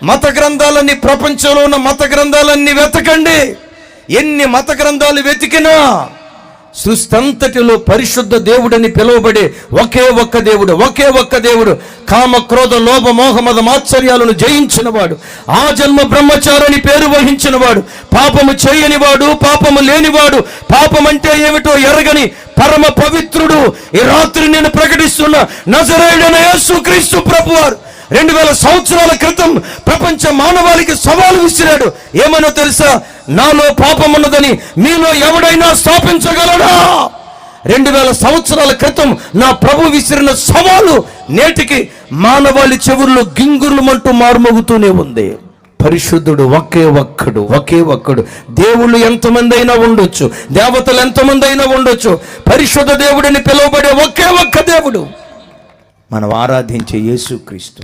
మత గ్రంథాలన్నీ, ప్రపంచంలో ఉన్న మత గ్రంథాలన్నీ వెతకండి. ఎన్ని మత గ్రంథాలు వెతికినా సృష్టి అంతటిలో పరిశుద్ధ దేవుడని పిలువబడే ఒకే ఒక్క దేవుడు కామ క్రోధ లోభ మోహ మద మాత్సర్యాలను జయించిన వాడు, ఆ జన్మ బ్రహ్మచారిని పేరు వహించిన వాడు, పాపము చేయని వాడు, పాపము లేనివాడు, పాపం అంటే ఏమిటో ఎరగని పరమ పవిత్రుడు. ఈ రాత్రి నేను ప్రకటిస్తున్న నజరేయుడైన యేసుక్రీస్తు ప్రభువారు 2000 సంవత్సరాల క్రితం ప్రపంచ మానవాళికి సవాలు విసిరాడు. ఏమనో తెలుసా? నాలో పాపం ఉన్నదని మీలో ఎవడైనా స్థాపించగలడా? 2000 సంవత్సరాల క్రితం నా ప్రభు విసిరిన సవాలు నేటికి మానవాళి చెవుల్లో గింగుర్లమంటూ మారుమోగుతూనే ఉంది. పరిశుద్ధుడు ఒకే ఒక్కడు. దేవుళ్ళు ఎంతమంది అయినా ఉండొచ్చు, దేవతలు ఎంతమంది అయినా ఉండొచ్చు, పరిశుద్ధ దేవుడిని పిలువబడే ఒకే ఒక్క దేవుడు మనం ఆరాధించే యేసుక్రీస్తు.